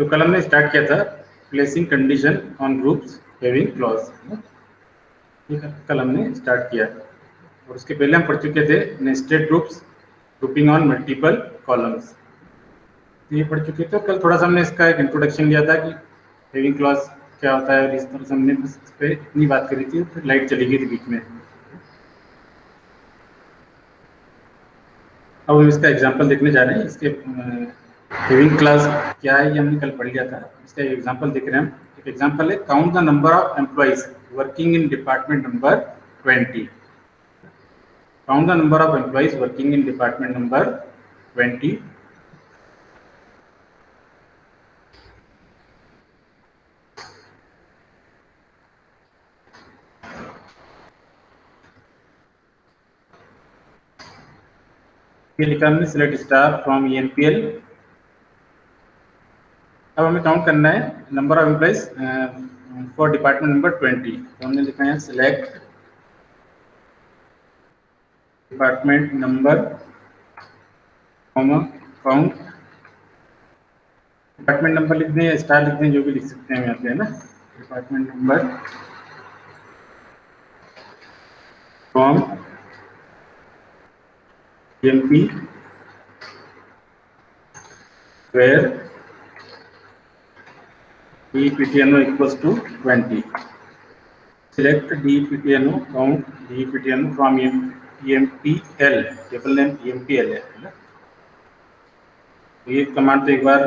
तो कल हमने स्टार्ट किया था placing condition on groups having clause, ठीक है, कल हमने स्टार्ट किया। और उसके पहले हम पढ़ चुके थे nested groups grouping on multiple columns, ये पढ़ चुके थे। कल थोड़ा सा हमने इसका एक इंट्रोडक्शन लिया था कि हैविंग क्लॉज क्या होता है, और इस तरह से हमने इस पर इतनी बात करी थी, फिर लाइट चली गई थी बीच में। अब हम इसका एग्जांपल देखने जा रहे हैं। इसके हैविंग क्लॉज क्या है ये हमने कल पढ़ लिया था। इसका एग्जांपल देख रहे हैं हम। एक एग्जांपल है count the number of employees working in department number 20। Count the number of employees working in department number 20। ये लिखा हमने सिलेक्ट स्टार फ्रॉम ENPL। अब हमें काउंट करना है number of employees for department number 20। तो हमने लिखा है select department number count. Department number लिख दें या स्टार लिख दें, जो भी लिख सकते हैं यहाँ पे, है ना। Department number from EMP where DPTNO equals to 20. Select DPTNO, count DPTNO from EMPL, table name EMPL है ना। ये कमांड तो एक बार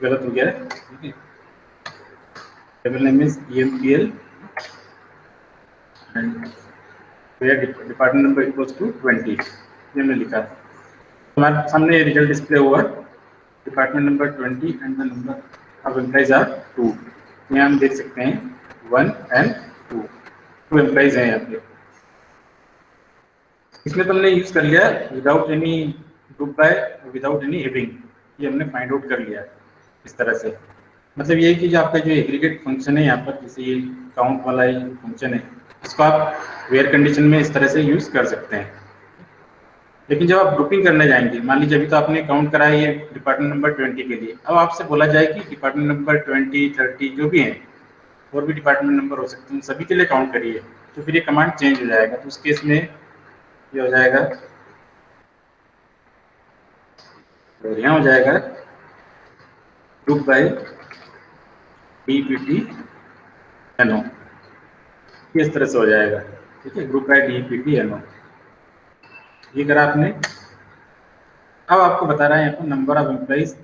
गलत हो गया है, ठीक है। Table name is EMPL and where department number equals to 20, ये हमने लिखा। हमारे सामने रिजल्ट डिस्प्ले हुआ, department number 20 and the number of employees are 2। यहाँ हम देख सकते हैं 1 एंड 2 एम्प्लॉइज हैं यहाँ पे। इसमें तो हमने यूज कर लिया without any group by, without any having, ये हमने फाइंड आउट कर लिया इस तरह से। मतलब ये है कि जो आपका जो एग्रीगेट फंक्शन है यहाँ पर, जैसे ये काउंट वाला ये फंक्शन है, इसको आप वेयर कंडीशन में इस तरह से यूज कर सकते हैं। लेकिन जब आप ग्रुपिंग करने जाएंगे, मान लीजिए अभी तो आपने काउंट करा है ये डिपार्टमेंट नंबर 20 के लिए, अब आपसे बोला जाए कि डिपार्टमेंट नंबर 20, 30 जो भी हैं, और भी डिपार्टमेंट नंबर हो सकते हैं, सभी के लिए काउंट करिए, तो फिर ये कमांड चेंज हो जाएगा। तो उस केस में ये हो जाएगा, और यहाँ हो जाएगा ग्रुप बाय DPTNO, इस तरह से हो जाएगा, ठीक है। ग्रुप बाय DPTNO ये करा आपने। अब आपको बता रहा है यहाँ पर number of employees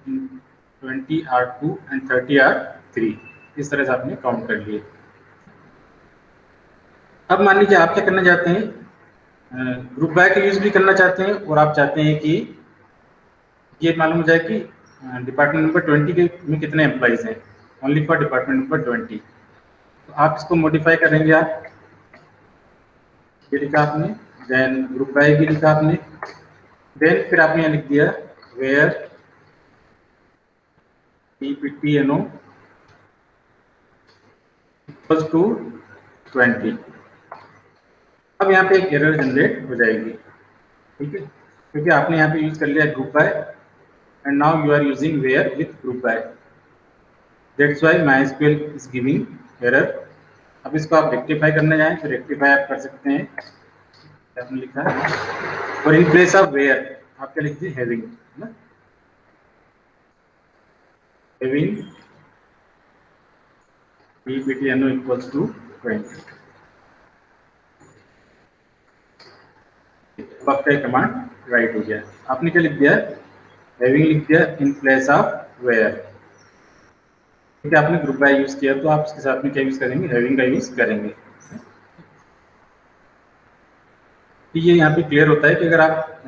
20 are 2 and 30 are 3, इस तरह से आपने काउंट कर लिए। अब मान लीजिए आप क्या करना चाहते हैं, ग्रुप बाय का यूज भी करना चाहते हैं, और आप चाहते हैं कि ये मालूम हो जाए कि डिपार्टमेंट नंबर 20 के में कितने एम्प्लॉइज हैं, ओनली फॉर डिपार्टमेंट नंबर 20। तो आप इसको मॉडिफाई करेंगे। आप ये लिखा आपने, देन ग्रुप बाय भी लिखा आपने, देन फिर आपने यहाँ लिख दिया वेयर DPTNO इक्वल्स टू 20। अब यहाँ पे एक एरर जनरेट हो जाएगी, ठीक है, क्योंकि आपने यहाँ पे यूज कर लिया group by and now you are using where with group by, that's why MySQL is giving error. अब इसको आप रेक्टिफाई करने जाएं तो रेक्टिफाई आप कर सकते हैं, आपने लिखा है, और इन प्लेस ऑफ वेयर आप क्या लिख दिए, हैविंग, है ना, हैविंग DPTNO इक्वल्स टू 20। आपका कमांड राइट हो गया। आपने क्या लिख दिया, हैविंग लिख दिया इन प्लेस ऑफ वेयर, ठीक है। आपने ग्रुप बाय यूज किया तो आप इसके साथ में क्या यूज करेंगे, हैविंग का यूज करेंगे। ये यहाँ पे क्लियर होता है कि अगर आप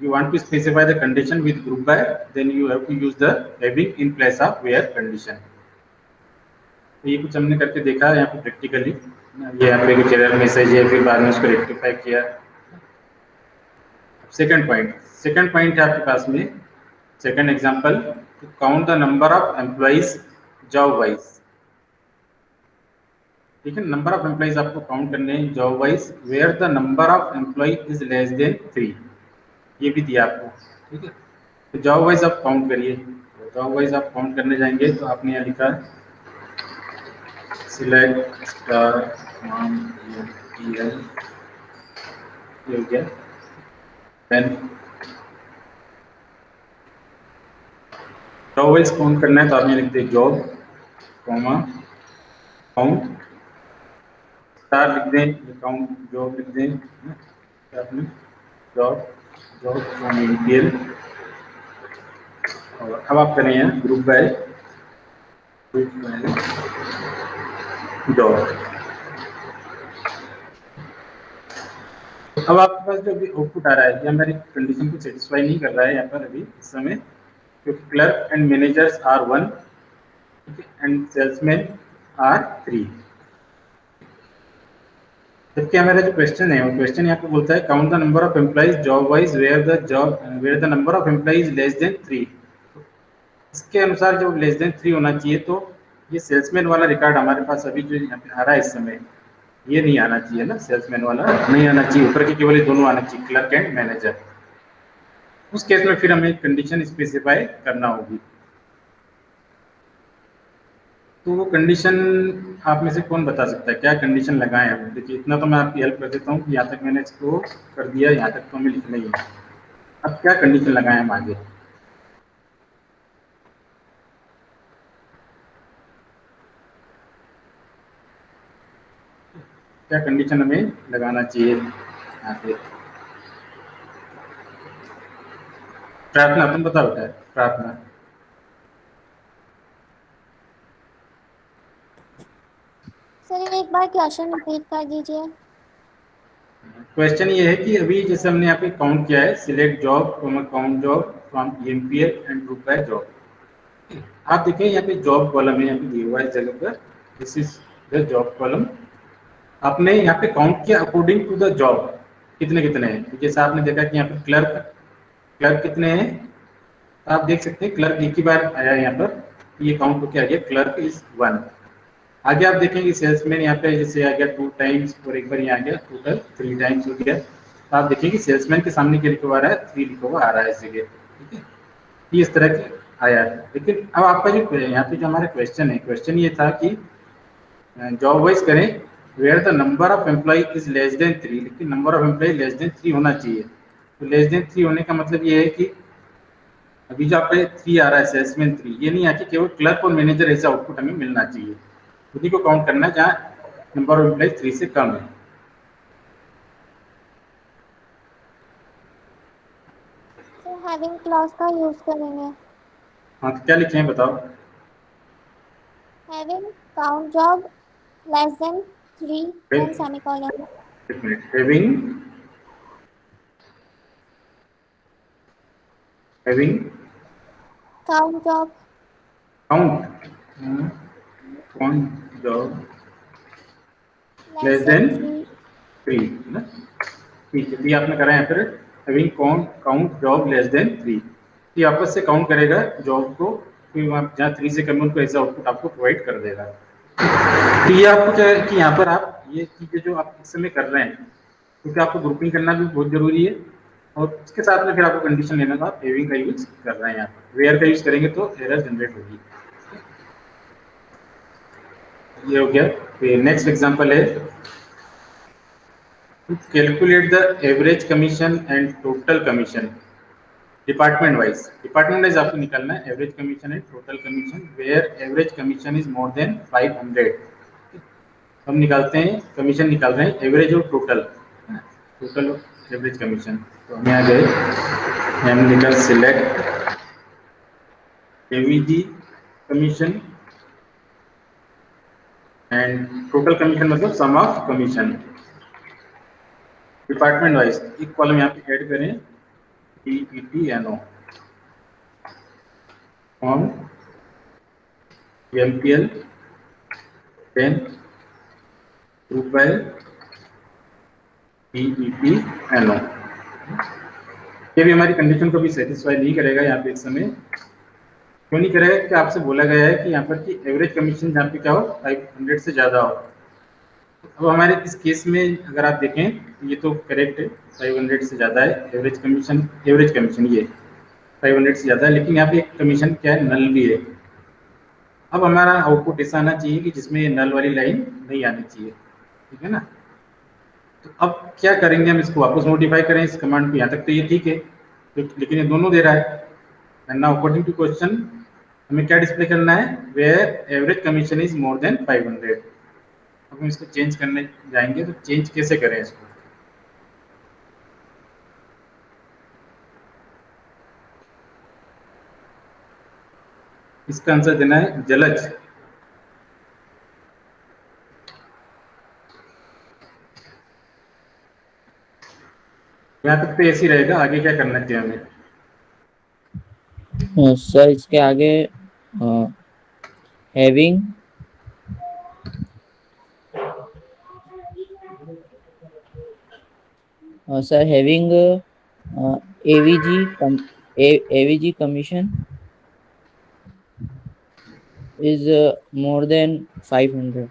you want to specify the condition with group by, then you have to use the having in place of where condition। तो ये कुछ हमने करके देखा है यहाँ पे प्रैक्टिकली, ये यहाँ पे कुछ एरर मैसेज है, फिर बाद में उसको रेक्टिफाई किया। सेकंड पॉइंट है आपके पास में, second example, to count the number of employees job wise, ठीक है। नंबर ऑफ एम्प्लॉइज आपको काउंट करने हैं job wise, where the number of employee is less than 3, ये भी दिया आपको, ठीक है। तो जॉब वाइज आप काउंट करिए। जॉब वाइज आप काउंट करने जाएंगे तो आपने यहाँ लिखा सिलेक्ट स्टार फ्रॉम ईएल, ये हो गया। देन जॉब वाइज काउंट करना है तो आपने लिख दिया जॉब कॉमा काउंट, स्टार लिख दें, काउंट जॉब लिख दें, आपने जॉब जॉब फ्रॉम ईएल। और अब आप करें यहाँ ग्रुप बाय जॉब। अब आपके पास जो अभी आउटपुट आ रहा है ये हमारी कंडीशन को सेटिस्फाई नहीं कर रहा है यहाँ पर अभी इस समय, क्योंकि clerk and managers are 1 and salesman are 3। जबकि हमारा जो क्वेश्चन है वो क्वेश्चन यहाँ पे बोलता है count the number of employees job wise where the number of employees less than 3। इसके अनुसार जो लेस देन 3 होना चाहिए, तो ये सेल्समैन वाला रिकॉर्ड हमारे पास अभी जो यहाँ पे आ रहा है इस समय ये नहीं आना चाहिए ना, सेल्समैन वाला नहीं आना चाहिए, ऊपर के केवल दोनों आना चाहिए, क्लर्क एंड मैनेजर। उस केस में फिर हमें कंडीशन स्पेसिफाई करना होगी। तो वो कंडीशन आप में से कौन बता सकता है क्या कंडीशन लगाएं हम? देखिए इतना तो मैं आपकी हेल्प कर देता हूँ कि यहाँ तक मैंने इसको कर दिया, यहाँ तक तो हमें लिखना ही है। अब क्या कंडीशन लगाएं हम आगे? क्या कंडीशन हमें लगाना चाहिए यहाँ पे? प्रार्थना, तुम बताओ क्या प्रार्थना? सर एक बार क्वेश्चन रिपीट कर दीजिए। क्वेश्चन ये है कि अभी जैसे हमने यहाँ पे काउंट किया है select job count job from EMPL and group by job. आप देखें यहाँ पे जॉब कॉलम है, यहाँ पे दिया हुआ है इस जगह पर, this is the job column. आपने यहाँ पे काउंट किया अकॉर्डिंग टू द जॉब, कितने कितने हैं। जैसे आपने देखा कि यहाँ पे क्लर्क क्लर्क कितने हैं, आप देख सकते हैं क्लर्क एक ही बार आया है यहाँ पर, ये काउंट होकर आ गया क्लर्क इज 1। आगे आप देखेंगे सेल्समैन यहाँ पे जैसे आ गया 2 टाइम्स और एक बार यहाँ आ गया टोटल 3 टाइम्स हो गया। तो आप देखेंगे सेल्समैन के सामने क्या लिखा हुआ आ रहा है, 3 लिखा हुआ आ रहा है इस जगह, ठीक है। ये इस तरह की आया है। लेकिन अब आपका जो यहाँ पे जो हमारा क्वेश्चन है, क्वेश्चन ये था कि जॉब वाइज करें where the number of employee is less than 3, लेकिन number of employee less than 3 होना चाहिए। तो लेस देन 3 होने का मतलब ये है कि अभी जो आपका 3 आ रहा है सेल्समैन 3, ये नहीं आके केवल क्लर्क और मैनेजर ऐसा आउटपुट हमें मिलना चाहिए, उन्हीं को काउंट करना है जहाँ नंबर ऑफ एम्प्लॉय 3 से कम है। सर हैविंग क्लॉज का यूज करेंगे। हाँ तो क्या लिखे हैं बताओ? Having count job less than 3 and semicolon. एक minute, having count job count count job less less than than 3 ना, ठीक है। ये आपने करा है यहाँ पर having count job less than 3, ये आपस से काउंट करेगा जॉब को, फिर वहाँ जहाँ 3 से कम है उनको ऐसा आउटपुट आपको प्रोवाइड कर देगा। तो ये आपको क्या है कि यहाँ पर आप ये चीज़ें जो आप इस समय कर रहे हैं, क्योंकि आपको ग्रुपिंग करना भी बहुत जरूरी है, और उसके साथ में फिर आपको कंडीशन लेना था, आप हैविंग का यूज कर रहे हैं यहाँ पर। वेयर का यूज करेंगे तो एरर जनरेट होगी। ये हो गया। फिर नेक्स्ट एग्जांपल है calculate the average commission and total commission department wise आपको निकालना है average commission and total commission where average commission is more than 500। हम निकालते हैं कमीशन, निकाल रहे हैं एवरेज और टोटल एवरेज कमीशन। तो हम यहाँ गए, हमने लिखा select AVG commission and total commission मतलब sum of commission department wise. एक कॉलम यहाँ पे ऐड करें PETNO from MPL then group by PETNO। ये भी हमारी कंडीशन को भी सेटिस्फाई नहीं करेगा यहाँ पे इस समय। क्यों नहीं करेगा? कि आपसे बोला गया है कि यहाँ पर कि एवरेज कमीशन जहाँ पे क्या हो 500 से ज़्यादा हो। अब हमारे इस केस में अगर आप देखें ये तो करेक्ट है, 500 से ज़्यादा है एवरेज कमीशन ये 500 से ज़्यादा है, लेकिन यहाँ पे कमीशन क्या है, नल भी है। अब हमारा आउटपुट ऐसा आना चाहिए कि जिसमें ये नल वाली लाइन नहीं आनी चाहिए, ठीक है ना। तो अब क्या करेंगे, हम इसको वापस मॉडिफाई करें इस कमांड को, यहाँ तक तो ये ठीक है, लेकिन ये दोनों दे रहा है। And now according to question हमें क्या डिस्प्ले करना है, where average commission is more than 500। अब हम इसको चेंज करने जाएंगे, तो चेंज कैसे करें इसको। इसका आंसर देना है जलज। यहाँ तक तो ऐसे ही रहेगा, आगे क्या करना चाहिए हमें। सर इसके आगे having sir having AVG commission is more than 500.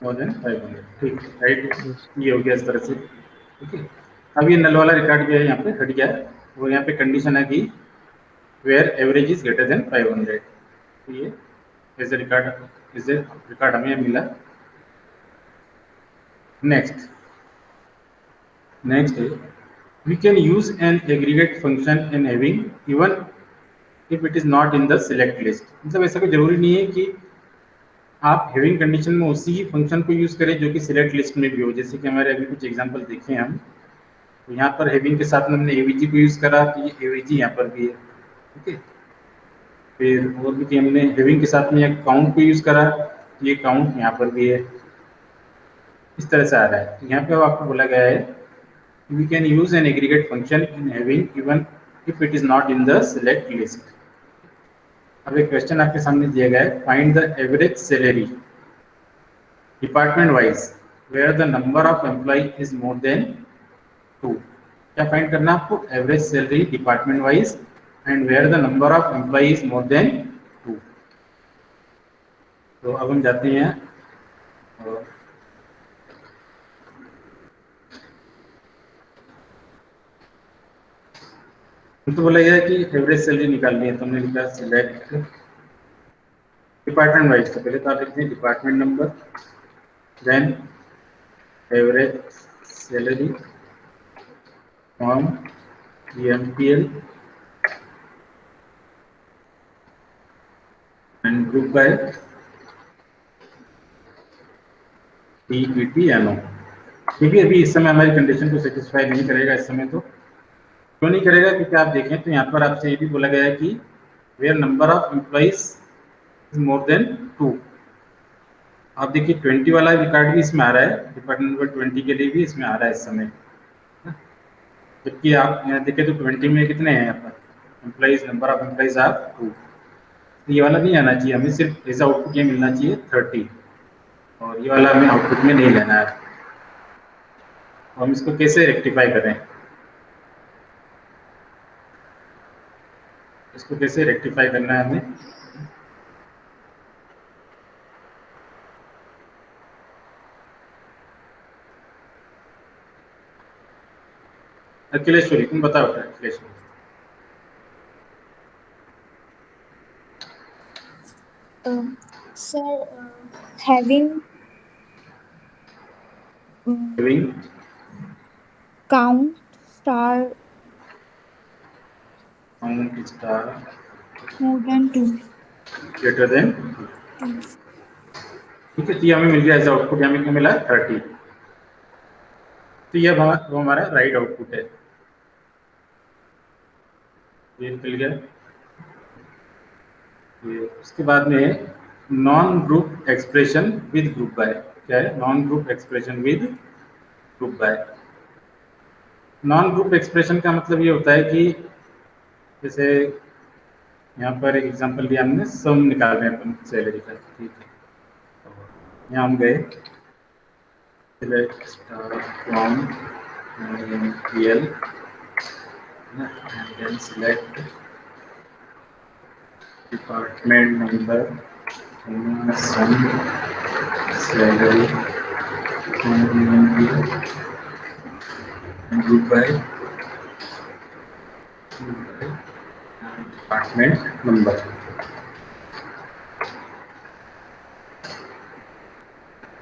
More than 500, ठीक, राइट। ये हो गया इस तरह से, ठीक है। अब ये नल वाला रिकॉर्ड जो है यहाँ पे हट गया, और यहाँ पे कंडीशन है कि where average is greater than 500। तो ये एज ए रिकॉर्ड हमें मिला। नेक्स्ट है, we can use an aggregate function in having even if it is not in the select list। मतलब ऐसा कोई जरूरी नहीं है कि आप हैविंग कंडीशन में उसी फंक्शन को यूज करें जो कि सिलेक्ट लिस्ट में भी हो। जैसे कि हमारे अभी कुछ एग्जांपल देखे हम, तो यहाँ पर हैविंग के साथ में हमने एवीजी को यूज करा, तो ये एवीजी यहाँ पर भी है, ठीक है। फिर और भी हमने हैविंग के साथ में काउंट को यूज करा, तो ये काउंट यहाँ पर भी है। इस तरह से आ रहा है। यहाँ पे आपको बोला गया है we can use an aggregate function in having even if it is not in the select list। अब एक क्वेश्चन आपके सामने दिया गया है, find the average salary department wise where the number of employee is more than 2। क्या find करना आपको, average salary department wise and where the number of employee is more than 2। तो अब हम जाते हैं तो बोला गया कि एवरेज सैलरी निकालनी है, तो हमने लिखा सिलेक्ट डिपार्टमेंट वाइज। तो पहले तो आप लिखते हैं department number, then average salary from EMPL and group by PPTNO। क्योंकि अभी इस समय हमारी कंडीशन को सेटिस्फाई नहीं करेगा, इस समय तो क्यों नहीं करेगा, क्योंकि आप देखें तो यहाँ पर आपसे ये भी बोला गया है कि where number of employees is more than 2। आप देखिए 20 वाला रिकॉर्ड भी इसमें आ रहा है, डिपार्टमेंट नंबर 20 के लिए भी इसमें आ रहा है इस समय। जबकि आप यहाँ देखें तो 20 में कितने हैं यहाँ पर employees, number of employees are 2। तो ये वाला नहीं आना चाहिए, हमें सिर्फ ऐसा आउटपुट ये मिलना चाहिए 30, और ये वाला हमें आउटपुट में नहीं लेना है। हम इसको कैसे रेक्टिफाई करें, इसको कैसे रेक्टिफाई करना है हमें। अखिलेश्वरी तुम बताओ, Akhileshwari. Sir, having count star more than 2 greater than 2। ठीक है, तो ये हमें मिल गया ऐसा आउटपुट, हमें क्या मिला 30। तो ये वो हमारा राइट आउटपुट है, ये निकल गया। ये उसके बाद में non group expression with group by. क्या है non group expression with group by. Non group expression का मतलब ये होता है कि जैसे यहाँ पर एक एग्जांपल दिया हमने, सम निकाल रहे हैं अपन सैलरी का, ठीक है। यहाँ हम गए select star from EMPL and then select department number, sum salary from EMPL and group by department number.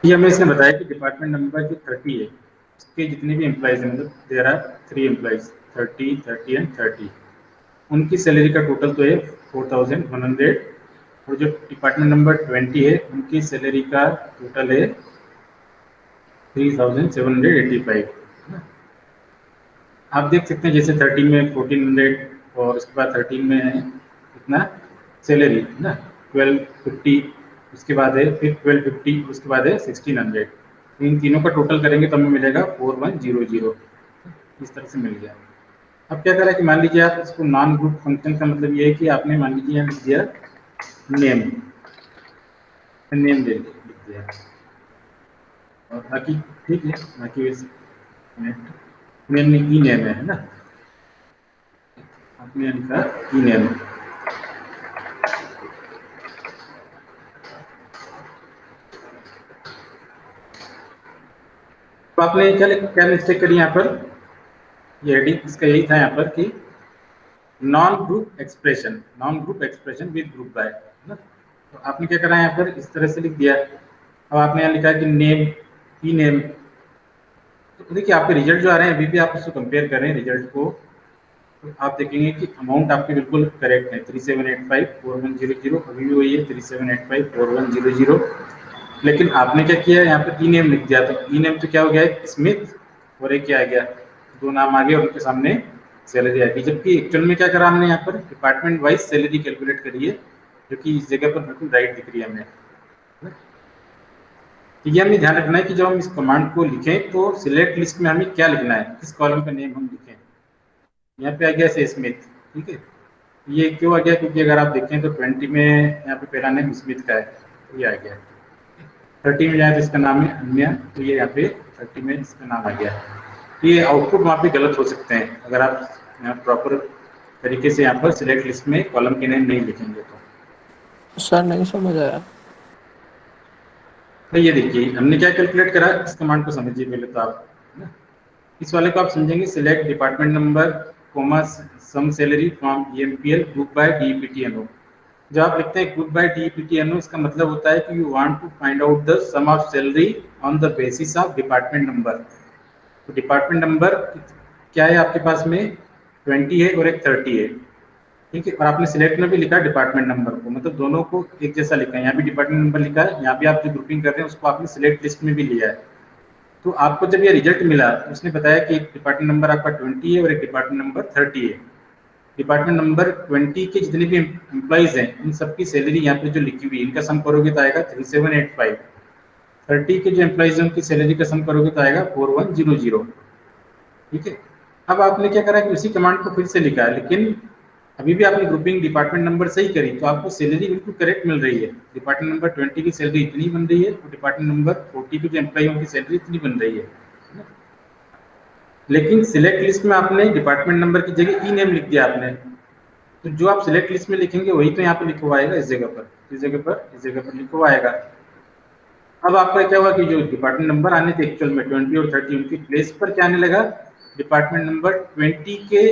ये हमें इसने बताया कि डिपार्टमेंट नंबर जो 30 है उसके जितने भी एम्प्लॉयज हैं, मतलब देयर आर 3 एम्प्लॉयज, 30, 30 एंड 30, उनकी सैलरी का टोटल तो है 4100, और जो डिपार्टमेंट नंबर 20 है उनकी सैलरी का टोटल है 3785। आप देख सकते हैं जैसे 13 में 1400 और उसके बाद 13 में है कितना सैलरी ना 1250, उसके बाद है फिर 1250, उसके बाद है 1600। इन तीनों का टोटल करेंगे तो हमें मिलेगा 4100। इस तरह से मिल गया। अब क्या करें कि मान लीजिए आप इसको नॉन ग्रुप फंक्शन का मतलब ये है कि आपने मान लीजिए यहाँ लिख दिया नेम, नेम लिख दिया और बाकी ठीक है, बाकी नेम में ई नेम है ना, आपने लिखा ई नेम। तो आपने क्या मिस्टेक करी यहाँ पर, ये हेडिंग इसका यही था यहाँ पर कि non group expression with group by, है ना। तो आपने क्या करा यहाँ पर इस तरह से लिख दिया। अब आपने यहाँ लिखा कि नेम ई नेम। तो देखिए आपके रिजल्ट जो आ रहे हैं अभी भी आप उसको कंपेयर करें रिजल्ट को, तो आप देखेंगे कि अमाउंट आपके बिल्कुल करेक्ट है 37854100, अभी भी वही है 37854100। लेकिन आपने क्या किया यहाँ पर ई नेम लिख दिया, तो ई नेम तो क्या हो गया है स्मिथ और एक क्या आ गया, दो नाम आ गए और उनके सामने सैलरी आ गई। जबकि एक्चुअल में क्या करा हमने यहाँ पर डिपार्टमेंट वाइज सैलरी कैलकुलेट करी है, जो कि इस जगह पर बिल्कुल राइट दिख रही है हमें। तो ये हमें ध्यान रखना है कि जब हम इस कमांड को लिखें तो सिलेक्ट लिस्ट में हमें क्या लिखना है, किस कॉलम का नेम हम लिखें। यहाँ पे आ गया से स्मिथ, ठीक है। ये क्यों आ गया, क्योंकि अगर आप देखें तो 20 में यहाँ पे पहला नेम स्मिथ का है, तो ये आ गया। 30 में जाए तो इसका नाम है अन्य, तो ये यहाँ पे 30 में इसका नाम आ गया। ये आउटपुट वहाँ पे गलत हो सकते हैं अगर आप यहाँ प्रॉपर तरीके से यहाँ पर सिलेक्ट लिस्ट में कॉलम के नेम नहीं लिखेंगे तो। सर नहीं समझ आया। तो ये देखिए हमने क्या कैलकुलेट करा, इस कमांड को समझिए पहले तो आप ना। इस वाले को आप समझेंगे select department number comma sum salary from EMPL group by DEPTNO. जब आप लिखते हैं ग्रुप बाय डीईपीटीएनओ इसका मतलब होता है कि you want to find out the sum of salary on the basis of department number. तो डिपार्टमेंट नंबर क्या है आपके पास में 20 है और एक 30 है, ठीक है। और आपने सिलेक्ट में भी लिखा डिपार्टमेंट नंबर को, मतलब दोनों को एक जैसा लिखा है। यहाँ भी डिपार्टमेंट नंबर लिखा है, यहाँ भी आप जो ग्रुपिंग कर रहे हैं उसको आपने सिलेक्ट लिस्ट में भी लिया है। तो आपको जब ये रिजल्ट मिला तो उसने बताया कि एक डिपार्टमेंट नंबर आपका 20 है और एक डिपार्टमेंट नंबर 30 है। डिपार्टमेंट नंबर 20 के जितने भी एम्प्लॉइज हैं इन सबकी सैलरी यहाँ पे जो लिखी हुई है इनका सम करोगे तो आएगा 3785। 30 के जो एम्प्लॉइज हैं उनकी सैलरी का सम करोगे तो आएगा 4100, ठीक है। अब आपने क्या करा कि उसी कमांड को फिर से लिखा है, लेकिन अभी भी आपने ग्रुपिंग डिपार्टमेंट नंबर से ही करी तो आपको सैलरी बिल्कुल करेक्ट मिल रही है। डिपार्टमेंट नंबर 20 की सैलरी इतनी बन रही है और डिपार्टमेंट नंबर 40 के जो एम्प्लॉई की सैलरी इतनी बन रही है। लेकिन सिलेक्ट लिस्ट में आपने डिपार्टमेंट नंबर की जगह ई नेम लिख दिया आपने, तो जो आप सिलेक्ट लिस्ट में लिखेंगे वही तो यहाँ पे लिखा हुआ आएगा, इस जगह पर लिखा हुआ आएगा। अब आपका क्या हुआ कि जो डिपार्टमेंट नंबर आने थे एक्चुअल में 20 और 30 उनकी प्लेस पर क्या आने लगा, डिपार्टमेंट नंबर 20 के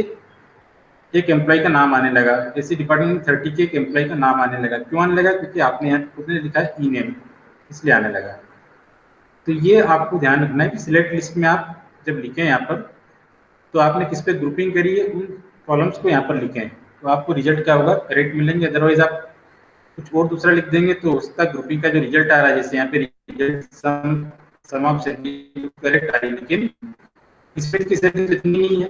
एक एम्प्लॉय का नाम आने लगा, जैसे डिपार्टमेंट 30 के एक एम्प्लॉय का नाम आने लगा। क्यों आने लगा, क्योंकि आपने यहाँ खुद ने लिखा है ई नेम, इसलिए आने लगा। तो ये आपको ध्यान रखना है कि सिलेक्ट लिस्ट में आप जब लिखें यहाँ पर तो आपने किस पे ग्रुपिंग करी है उन कॉलम्स को यहाँ पर लिखें, तो आपको रिजल्ट क्या होगा करेक्ट मिलेंगे। अदरवाइज आप कुछ और दूसरा लिख देंगे तो उसका ग्रुपिंग का जो रिजल्ट आ रहा है, जैसे यहाँ पे रिजल्ट सम ऑफ करेक्ट आ रही है, लेकिन इस पे की सैलरी इतनी नहीं है,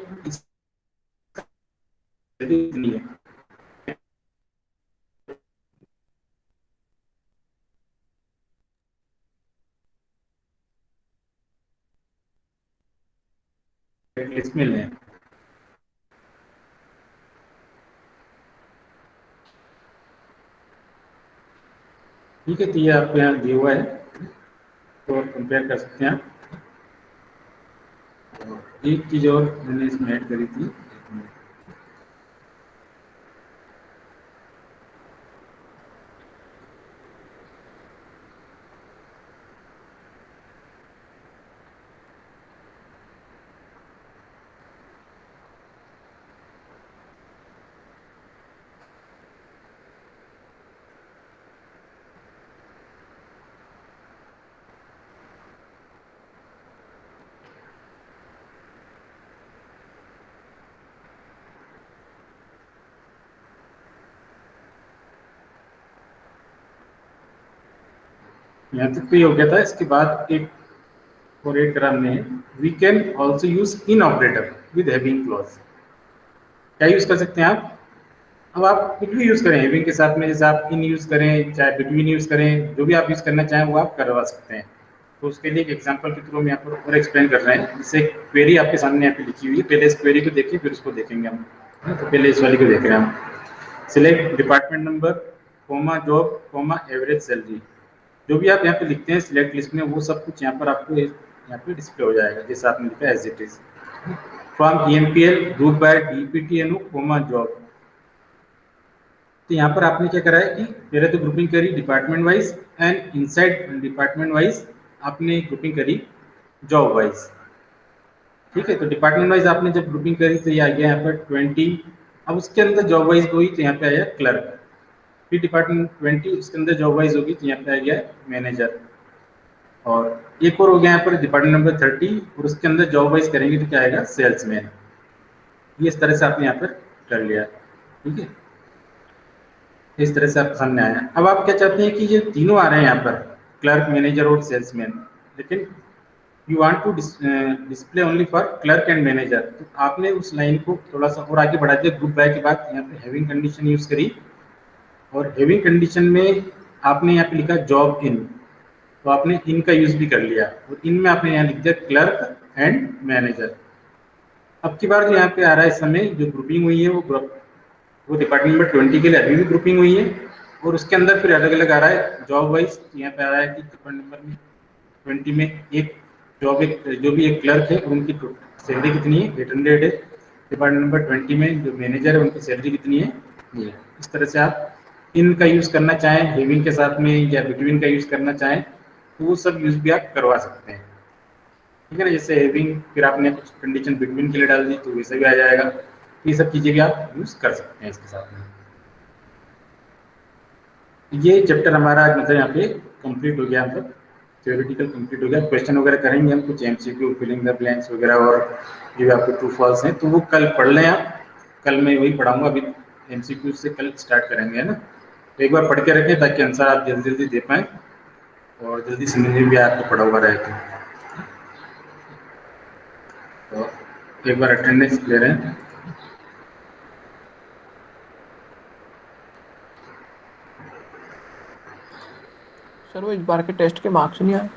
इतनी है। लिस्ट में लें, ठीक है। तो ये आपको यहाँ दिया हुआ है तो कंपेयर कर सकते हैं आप। एक चीज और मैंने इसमें ऐड करी थी, यहाँ तक तो ये हो गया था। इसके बाद एक और एक करा हमने, we can also use in operator with having clause. क्या यूज कर सकते हैं आप? अब आप कुछ भी यूज करें हैविंग के साथ में, जैसे आप इन यूज करें चाहे बिटवीन यूज करें, जो भी आप यूज करना चाहें वो आप करवा सकते हैं। तो उसके लिए एक एग्जांपल के थ्रू हम यहाँ पर और एक्सप्लेन कर रहे हैं। जैसे क्वेरी आपके सामने यहाँ पे लिखी हुई है, पहले इस क्वेरी को देखिए फिर उसको देखेंगे हम। तो पहले इस वाली को देख रहे हैं हम। Select department number comma job comma average salary. जो भी आप यहाँ पे लिखते हैं सिलेक्ट लिस्ट में, वो सब कुछ यहाँ पर आपको यहाँ पे डिस्प्ले हो जाएगा, जैसे आपने लिखा as it is. From EMPL group by DPTNO comma job. तो यहाँ पर आपने क्या करा है कि पहले तो ग्रुपिंग करी department wise, and inside department wise आपने ग्रुपिंग करी जॉब वाइज। ठीक है, तो डिपार्टमेंट वाइज आपने जब ग्रुपिंग करी तो ये आ गया यहाँ पर 20। अब उसके अंदर जॉब वाइज हुई तो यहाँ पे आया क्लर्क। फिर डिपार्टमेंट 20 उसके अंदर जॉब वाइज होगी तो यहाँ पे आ गया मैनेजर। और एक और हो गया यहाँ पर डिपार्टमेंट नंबर 30 और उसके अंदर जॉब वाइज करेंगे तो क्या आएगा सेल्समैन। ये इस तरह से आपने यहाँ पर कर लिया। ठीक है, इस तरह से आपके सामने आया। अब आप क्या चाहते हैं कि ये तीनों आ रहे हैं यहाँ पर, क्लर्क मैनेजर और सेल्समैन, लेकिन you want to display only for clerk and manager. तो आपने उस लाइन को थोड़ा सा और आगे बढ़ा दिया। ग्रुप बाय के बाद यहाँ पे हैविंग कंडीशन यूज करी, और हैविंग कंडीशन में आपने यहाँ पे लिखा जॉब इन, तो आपने इन का यूज भी कर लिया, और इन में आपने यहाँ लिख दिया क्लर्क एंड मैनेजर। अब की बार जो यहाँ पे आ रहा है इस समय जो ग्रुपिंग हुई है वो डिपार्टमेंट नंबर 20 के लिए अभी भी ग्रुपिंग हुई है, और उसके अंदर फिर अलग अलग आ रहा है जॉब वाइज। यहाँ पे आ रहा है कि डिपार्टमेंट नंबर में 20 में एक जॉब, एक जो भी एक क्लर्क है उनकी सैलरी कितनी है 800 है। डिपार्टमेंट नंबर 20 में जो मैनेजर है उनकी सैलरी कितनी है ये। इस तरह से आप इन का यूज करना चाहें हैविंग के साथ में या बिटवीन का यूज करना चाहें तो वो सब यूज भी आप करवा सकते हैं। ठीक है ना, जैसे हैविंग फिर आपने कुछ कंडीशन बिटवीन के लिए डाल दी तो वैसे भी आ जाएगा। ये सब चीजें भी आप यूज कर सकते हैं इसके साथ में। ये चैप्टर हमारा मतलब यहाँ पे कंप्लीट हो गया, मतलब थ्योरेटिकल कंप्लीट हो गया। क्वेश्चन वगैरह करेंगे हम कुछ एमसीक्यू फिलिंग द ब्लैंक्स वगैरह, और जो भी आपको ट्रू फॉल्स हैं तो वो कल पढ़ लें आप। कल मैं वही पढ़ाऊंगा, अभी एमसीक्यू से कल स्टार्ट करेंगे, है ना। तो एक बार पढ़ के रखें ताकि आंसर आप जल्दी जल्दी दे पाएँ और जल्दी समझ में भी आपको पढ़ा हुआ रहे। तो एक बार अटेंडेंस ले रहे हैं। सर वो इस बार के टेस्ट के मार्क्स नहीं आए?